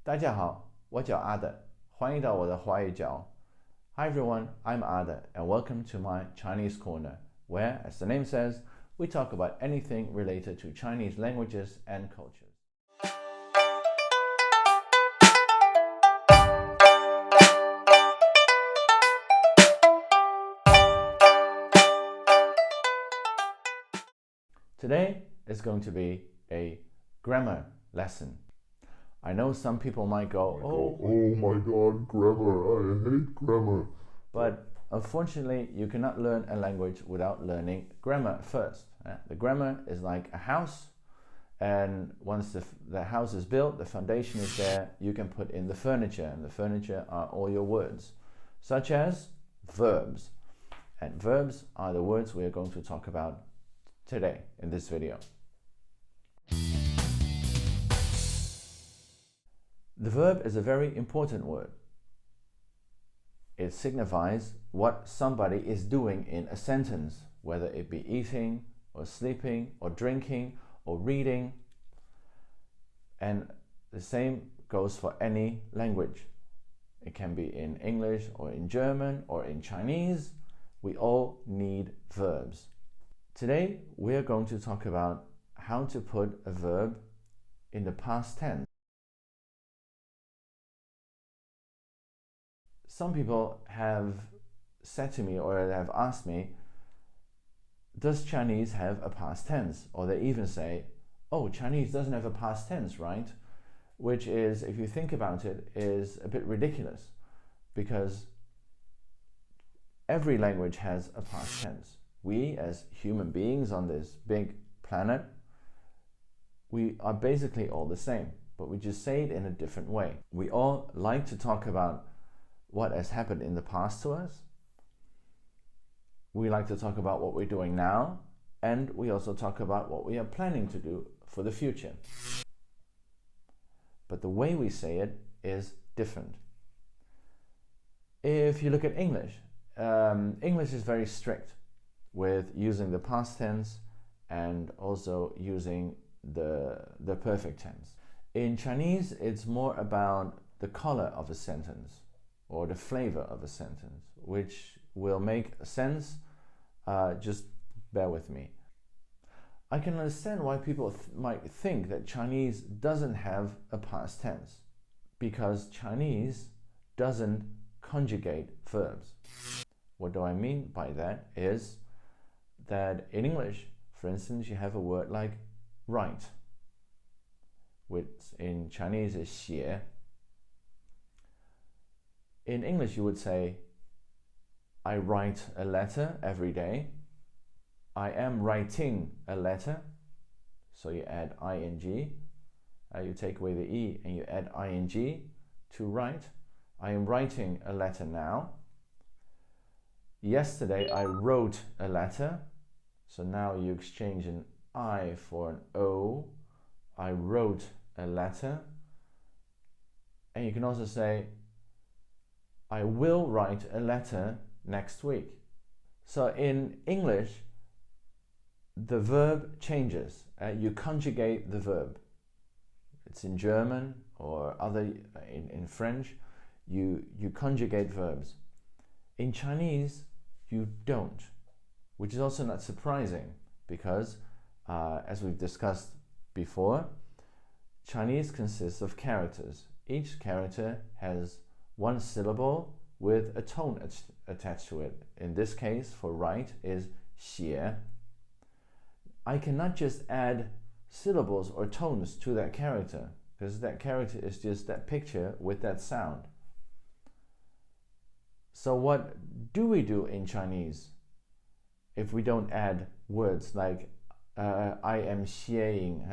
大家好，我叫阿德，欢迎到我的华语角。Hi everyone, I'm Ada, and welcome to my Chinese Corner, where, as the name says, we talk about anything related to Chinese languages and cultures. Today is going to be a grammar lesson. I know some people might go, oh my god, grammar, I hate grammar. But unfortunately, you cannot learn a language without learning grammar first. The grammar is like a house, and once the house is built, the foundation is there, you can put in the furniture, and the furniture are all your words, such as verbs. And verbs are the words we are going to talk about today in this video. The verb is a very important word. It signifies what somebody is doing in a sentence, whether it be eating or sleeping or drinking or reading. And the same goes for any language. It can be in English or in German or in Chinese. We all need verbs. Today, we are going to talk about how to put a verb in the past tense. Some people have said to me or have asked me, does Chinese have a past tense? Or they even say, oh, Chinese doesn't have a past tense, right? Which is, if you think about it, is a bit ridiculous, because every language has a past tense. We, as human beings on this big planet, we are basically all the same, but we just say it in a different way. We all like to talk about what has happened in the past to us. We like to talk about what we're doing now, and we also talk about what we are planning to do for the future. But the way we say it is different. If you look at English, English is very strict with using the past tense and also using the perfect tense. In Chinese, it's more about the color of a sentence or the flavor of a sentence, which will make sense. Just bear with me. I can understand why people might think that Chinese doesn't have a past tense, because Chinese doesn't conjugate verbs. What do I mean by that is that in English, for instance, you have a word like write, which in Chinese is 写. In English, you would say, I write a letter every day. I am writing a letter. So you add ing. You take away the e and you add ing to write. I am writing a letter now. Yesterday, I wrote a letter. So now you exchange an I for an O. I wrote a letter. And you can also say, I will write a letter next week. So in English, the verb changes. You conjugate the verb. It's in German or in French, you conjugate verbs. In Chinese, you don't, which is also not surprising because, as we've discussed before, Chinese consists of characters. Each character has one syllable with a tone attached to it. In this case, for write is 写. I cannot just add syllables or tones to that character, because that character is just that picture with that sound. So what do we do in Chinese if we don't add words like I am 写ing?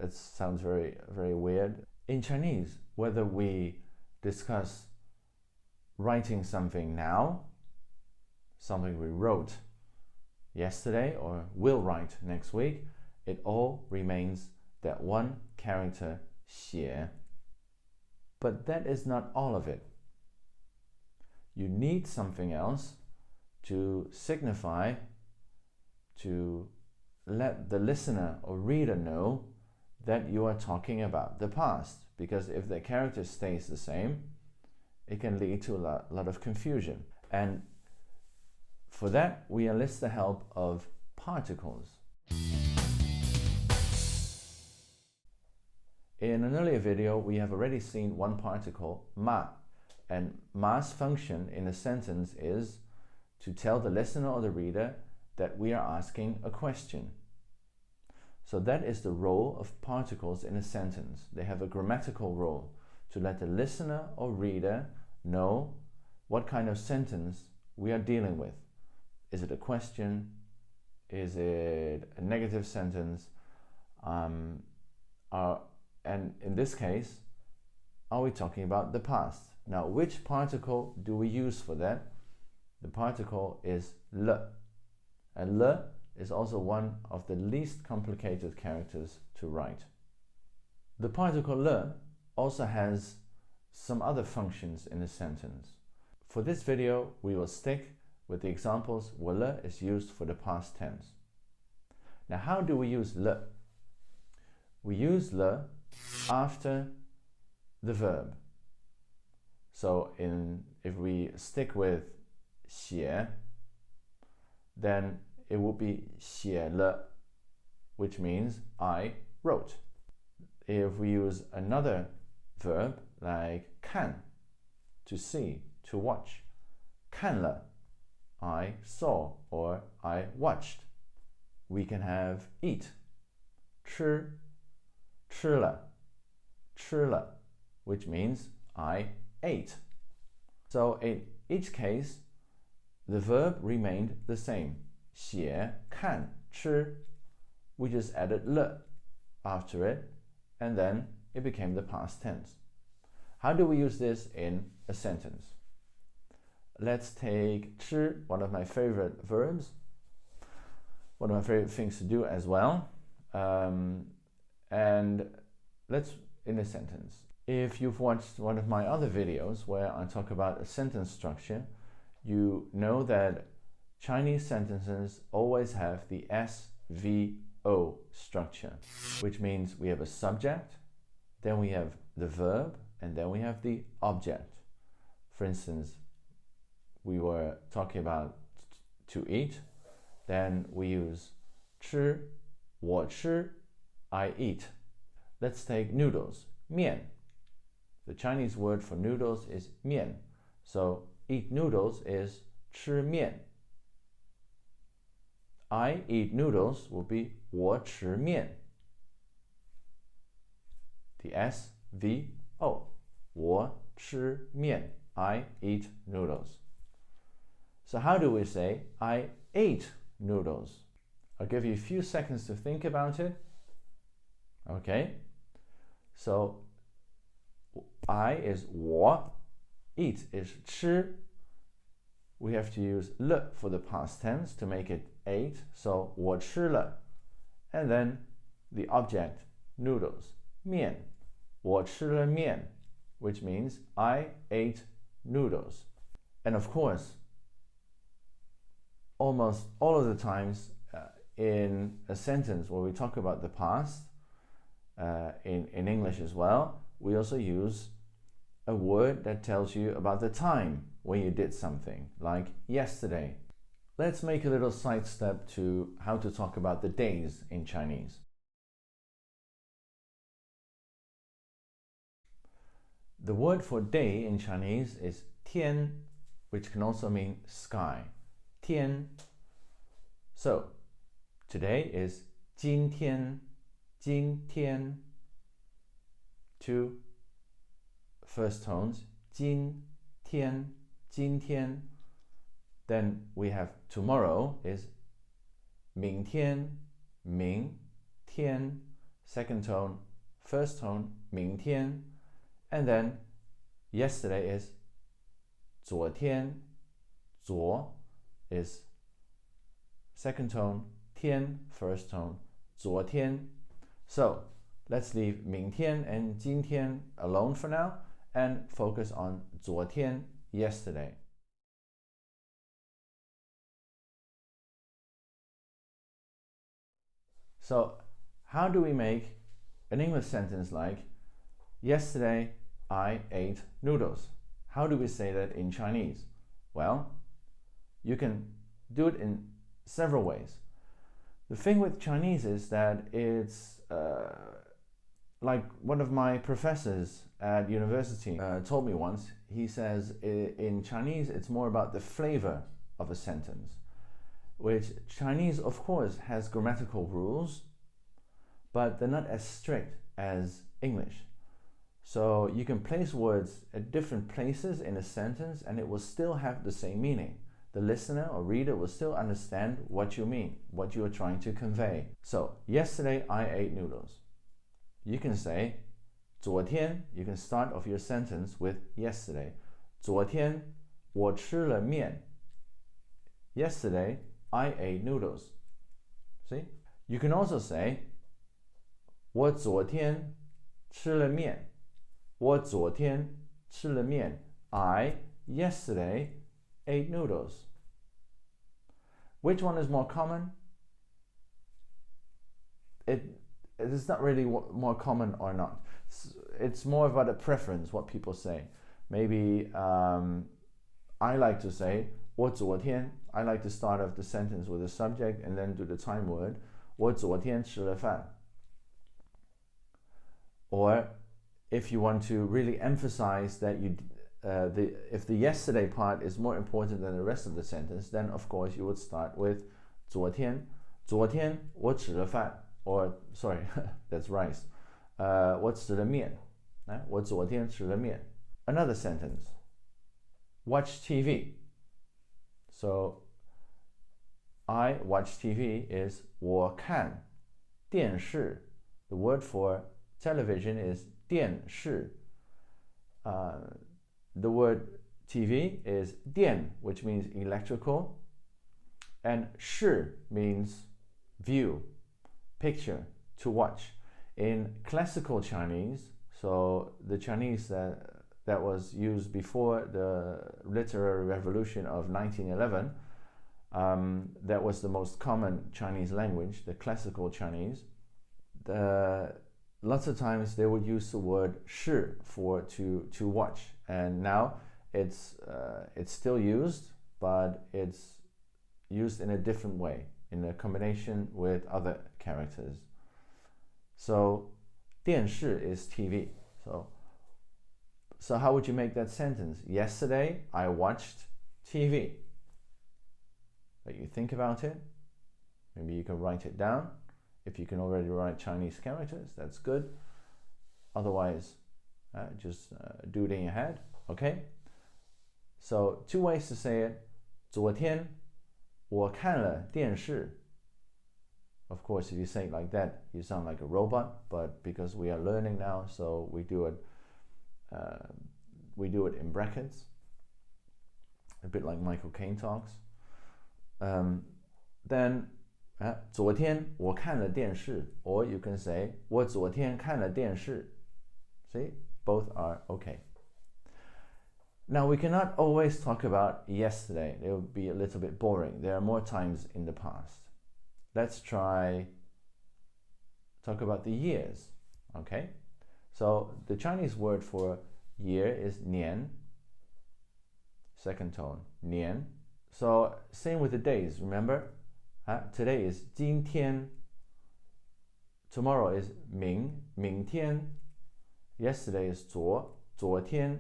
That sounds very, very weird. In Chinese, whether we discuss writing something now, something we wrote yesterday or will write next week, it all remains that one character 写. But that is not all of it. You need something else to signify, to let the listener or reader know that you are talking about the past, because if the character stays the same, it can lead to a lot of confusion. And for that, we enlist the help of particles. In an earlier video, we have already seen one particle, ma, and ma's function in a sentence is to tell the listener or the reader that we are asking a question. So that is the role of particles in a sentence. They have a grammatical role to let the listener or reader know what kind of sentence we are dealing with. Is it a question? Is it a negative sentence? And in this case, are we talking about the past? Now, which particle do we use for that? The particle is le. And le is also one of the least complicated characters to write. The particle le also has some other functions in a sentence. For this video, we will stick with the examples where le is used for the past tense. Now, how do we use le? We use le after the verb. So if we stick with 写, then it will be 写了, which means I wrote. If we use another verb like 看, to see, to watch, 看了, I saw or I watched. We can have eat, 吃, 吃了, 吃了, which means I ate. So in each case, the verb remained the same. 写, 看, 吃. We just added le after it, and then it became the past tense. How do we use this in a sentence? Let's take 吃, one of my favorite verbs, one of my favorite things to do as well. And let's, in a sentence. If you've watched one of my other videos where I talk about a sentence structure, you know that Chinese sentences always have the SVO structure, which means we have a subject, then we have the verb, and then we have the object. For instance, we were talking about to eat, then we use 吃, 我吃, I eat. Let's take noodles, 面. The Chinese word for noodles is 面. So eat noodles is 吃面. I eat noodles will be 我吃面. The SVO, 我吃面. I eat noodles. So how do we say I ate noodles? I'll give you a few seconds to think about it. Okay, so I is 我, eat is 吃. We have to use le for the past tense to make it ate, so 我吃了. And then the object, noodles, 面, 我吃了面, which means I ate noodles. And of course, almost all of the times in a sentence where we talk about the past, in English as well, we also use a word that tells you about the time when you did something, like yesterday. Let's make a little sidestep to how to talk about the days in Chinese. The word for day in Chinese is 天, which can also mean sky. 天. So, today is 今天, 今天. Two first tones, 今天, 今天. Then we have tomorrow is 明天, 明天. Second tone, first tone, 明天. And then yesterday is 昨天, 昨 is second tone, 天, first tone, 昨天. So let's leave 明天 and 今天 alone for now and focus on 昨天, yesterday. So how do we make an English sentence like, yesterday I ate noodles. How do we say that in Chinese? Well, you can do it in several ways. The thing with Chinese is that it's like one of my professors at university told me once. He says in Chinese it's more about the flavor of a sentence, which Chinese of course has grammatical rules, but they're not as strict as English. So you can place words at different places in a sentence and it will still have the same meaning. The listener or reader will still understand what you mean, what you are trying to convey. So, yesterday I ate noodles. You can say 昨天, you can start off your sentence with yesterday. 昨天我吃了面. Yesterday I ate noodles. See? You can also say 我昨天吃了面. 我昨天吃了面. I yesterday ate noodles. Which one is more common? It is not really more common or not. It's more about a preference, what people say. Maybe I like to say 我昨天. I like to start off the sentence with a subject and then do the time word. 我昨天吃了饭. Or if you want to really emphasize that if the yesterday part is more important than the rest of the sentence, then of course you would start with 昨天我吃了饭. Or sorry, that's rice. 我吃了面. 我昨天吃了面. Another sentence. Watch TV. So I watch TV is 我看电视. The word for television is 电视. The word TV is 电, which means electrical, and 视 means view, picture, to watch. In classical Chinese, so the Chinese that was used before the literary revolution of 1911, that was the most common Chinese language, the classical Chinese. Lots of times they would use the word 视 for to watch, and now it's still used, but it's used in a different way, in a combination with other characters. So 电视 is TV. So how would you make that sentence? Yesterday I watched TV. Let you think about it. Maybe you can write it down. If you can already write Chinese characters, that's good. Otherwise, just do it in your head. Okay? So 2 ways to say it. 昨天我看了电视. Of course, if you say it like that, you sound like a robot. But because we are learning now, so we do it in brackets, a bit like Michael Caine talks. Then 昨天我看了电视, or you can say 我昨天看了电视. See, both are okay. Now we cannot always talk about yesterday. It would be a little bit boring. There are more times in the past. Let's try talk about the years. Okay, so the Chinese word for year is 年, second tone, 年. So same with the days. Remember, today is 今天, tomorrow is 明天, yesterday is 昨天.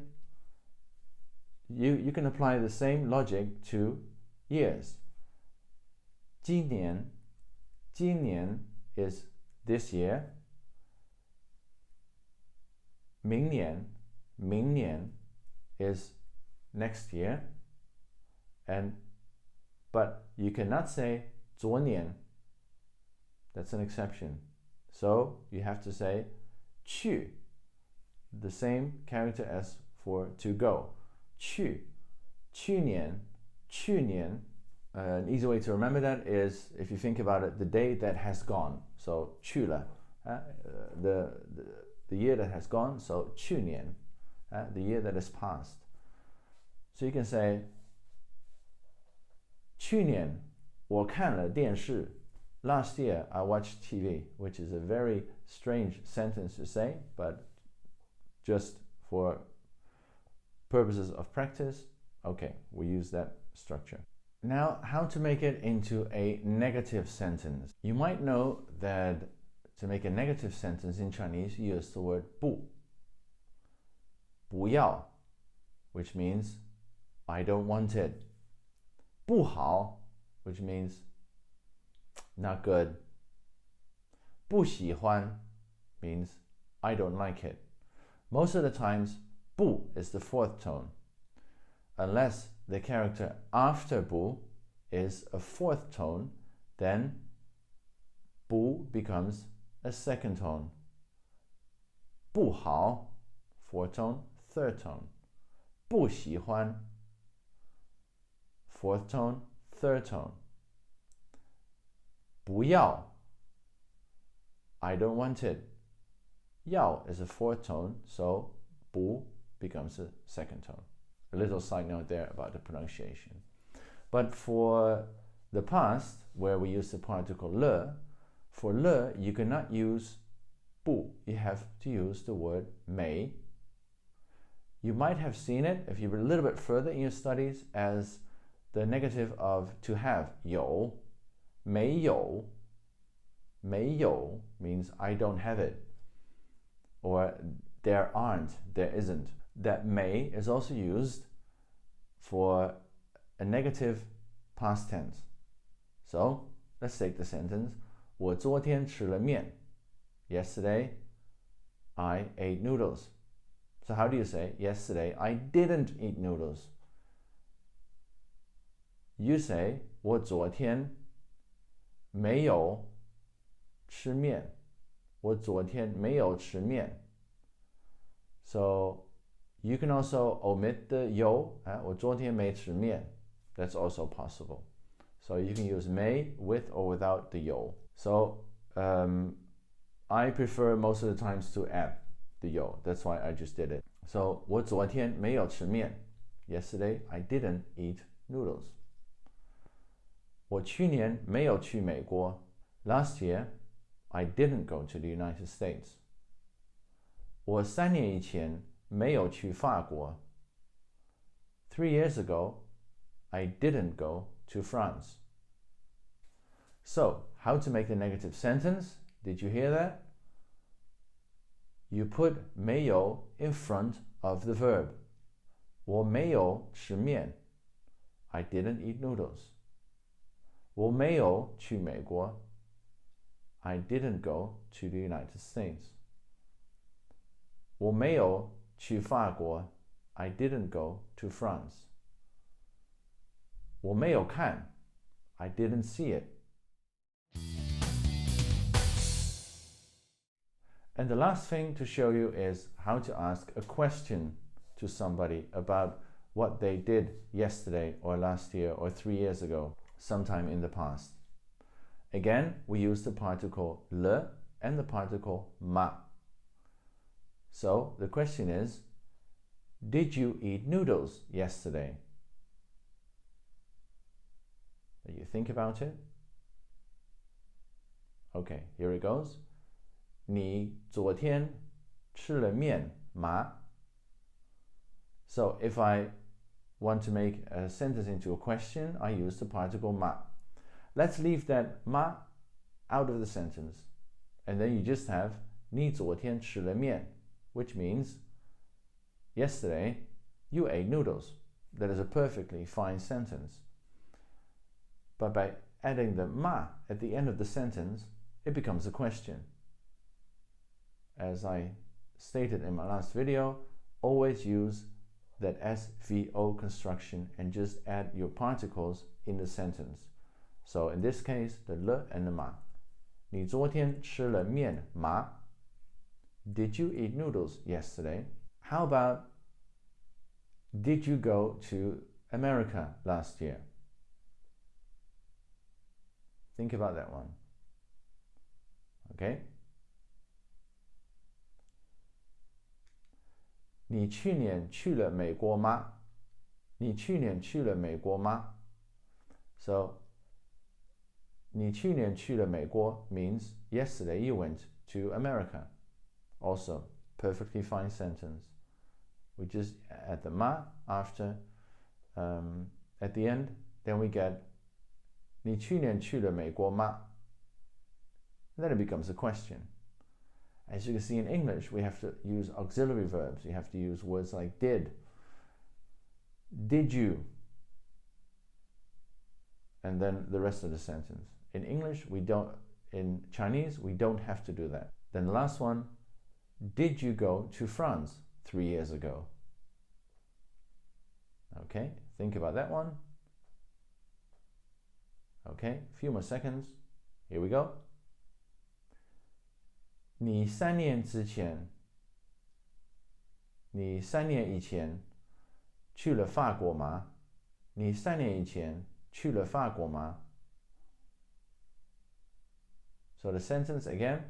You can apply the same logic to years. 今年 is this year. 明年 is next year. But you cannot say 昨年. That's an exception. So you have to say 去, the same character as for to go. 去年. An easy way to remember that is, if you think about it, the day that has gone. So 去了, the year that has gone. So 去年, the year that has passed. So you can say 去年我看了电视. Last year I watched TV, which is a very strange sentence to say, but just for purposes of practice, okay, we use that structure. Now, how to make it into a negative sentence. You might know that to make a negative sentence in Chinese, you use the word 不要, which means I don't want it. 不好, which means not good. 不喜欢 means I don't like it. Most of the times, 不 is the fourth tone, unless the character after 不 is a fourth tone, then 不 becomes a second tone. 不好 fourth tone, third tone. 不喜欢 fourth tone, third tone. 不要 I don't want it. 要 is a fourth tone, so 不 becomes a second tone. A little side note there about the pronunciation. But for the past, where we use the particle le, for le, you cannot use 不. You have to use the word 没. You might have seen it, if you were a little bit further in your studies, as the negative of to have, 有. 没有. 没有 means I don't have it. Or there aren't, there isn't. That may is also used for a negative past tense. So let's take the sentence. 我昨天吃了面. Yesterday, I ate noodles. So how do you say, yesterday, I didn't eat noodles? You say, 我昨天没有吃面. 我昨天没有吃面. So you can also omit the 有, 我昨天没吃面. That's also possible. So you can use may with or without the 有. So I prefer most of the times to add the 有. That's why I just did it. So 我昨天没有吃面. Yesterday, I didn't eat noodles. 我去年没有去美国. Last year, I didn't go to the United States. 我3年以前没有去法国. 3 years ago, I didn't go to France. So, how to make the negative sentence? Did you hear that? You put 没有 in front of the verb. 我没有吃面. I didn't eat noodles. 我没有去美国. I didn't go to the United States. 我没有去法国. I didn't go to France. 我没有看. I didn't see it. And the last thing to show you is how to ask a question to somebody about what they did yesterday or last year or 3 years ago, sometime in the past. Again, we use the particle le and the particle ma. So the question is, did you eat noodles yesterday? Do you think about it? Okay, here it goes. 你昨天吃了面吗? So if I want to make a sentence into a question, I use the particle ma. Let's leave that ma out of the sentence. And then you just have 你昨天吃了面, which means yesterday you ate noodles. That is a perfectly fine sentence. But by adding the ma at the end of the sentence, it becomes a question. As I stated in my last video, always use that SVO construction and just add your particles in the sentence. So in this case, the le and the ma. 你昨天吃了面吗? Did you eat noodles yesterday? How about, did you go to America last year? Think about that one. Okay? 你去年去了美国吗? 你去年去了美国吗? So, 你去年去了美国 means yesterday you went to America. Also, perfectly fine sentence. We just add the ma after at the end, then we get 你去年去了美国吗? Then it becomes a question. As you can see in English, we have to use auxiliary verbs. You have to use words like did. Did you? And then the rest of the sentence. In English, we don't. In Chinese, we don't have to do that. Then the last one, did you go to France 3 years ago? Okay, think about that one. Okay, a few more seconds. Here we go. 你3年以前去了法国吗? 你3年以前去了法国吗? So the sentence again,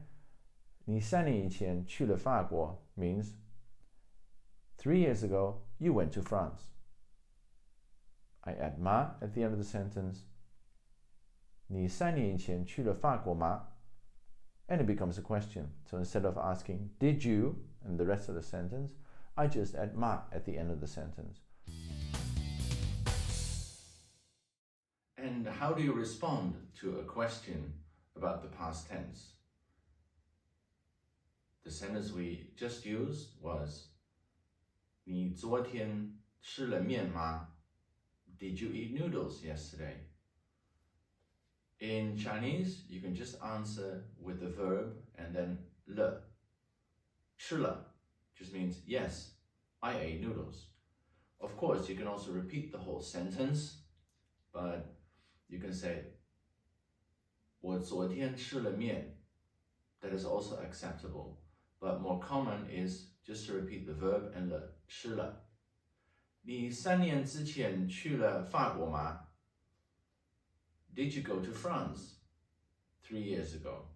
你3年以前去了法国 means 3 years ago you went to France. I add ma at the end of the sentence. 你3年以前去了法国吗? And it becomes a question. So instead of asking, did you, and the rest of the sentence, I just add ma at the end of the sentence. And how do you respond to a question about the past tense? The sentence we just used was 你昨天吃了面吗? Did you eat noodles yesterday? In Chinese, you can just answer with the verb and then le. 吃了 just means yes, I ate noodles. Of course, you can also repeat the whole sentence, but you can say 我昨天吃了面. That is also acceptable, but more common is just to repeat the verb and le. 吃了. 你3年之前去了法国吗? Did you go to France 3 years ago?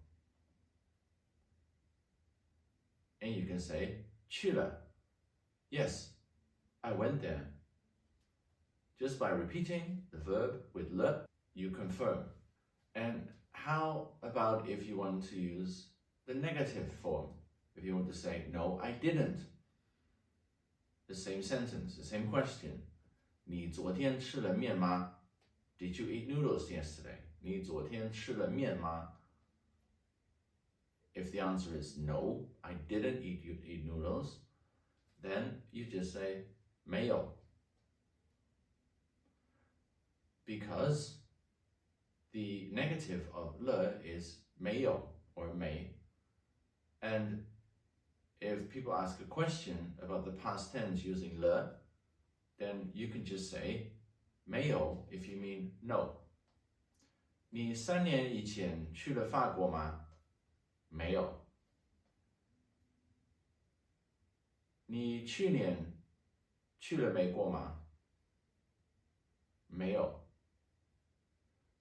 And you can say 去了. Yes, I went there. Just by repeating the verb with le, you confirm. And how about if you want to use the negative form? If you want to say, no, I didn't. The same sentence, the same question. 你昨天吃了面吗? Did you eat noodles yesterday? 你昨天吃了面吗? If the answer is no, I didn't eat noodles, then you just say 没有. Because the negative of le is 没有 or 没. And if people ask a question about the past tense using le, then you can just say 没有 if you mean no. 你3年以前去了法国吗? 没有. 你去年去了美国吗? 没有.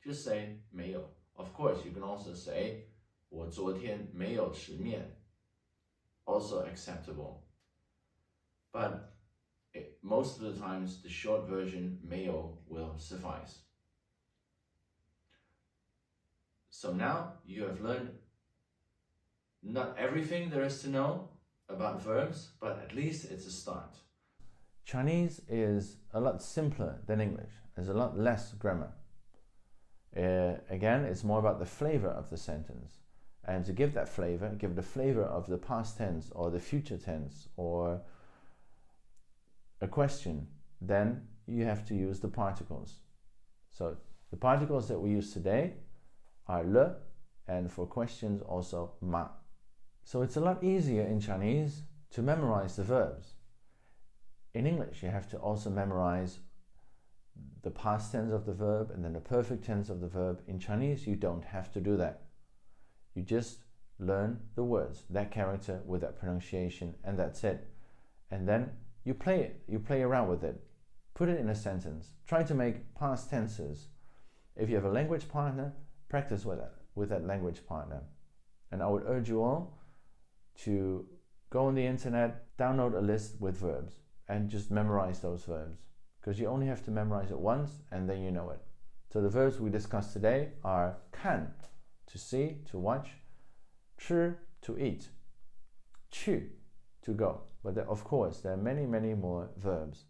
Just say 没有. Of course, you can also say 我昨天没有吃面. Also acceptable. But most of the times, the short version 没有 will suffice. So now you have learned not everything there is to know about verbs, but at least it's a start. Chinese is a lot simpler than English. There's a lot less grammar. Again, it's more about the flavor of the sentence. And to give that flavor, give the flavor of the past tense or the future tense or a question, then you have to use the particles. So the particles that we use today are le, and for questions also ma. So it's a lot easier in Chinese to memorize the verbs. In English, you have to also memorize the past tense of the verb and then the perfect tense of the verb. In Chinese, you don't have to do that. You just learn the words, that character with that pronunciation, and that's it. And then you play it, you play around with it. Put it in a sentence. Try to make past tenses. If you have a language partner, practice with that language partner. And I would urge you all to go on the internet, download a list with verbs, and just memorize those verbs. Because you only have to memorize it once, and then you know it. So the verbs we discussed today are 看, to see, to watch, 吃, to eat. 去 to go. But of course, there are many, many more verbs.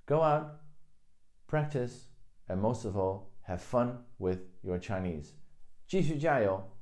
Go out, practice, and most of all, have fun with your Chinese. 继续加油!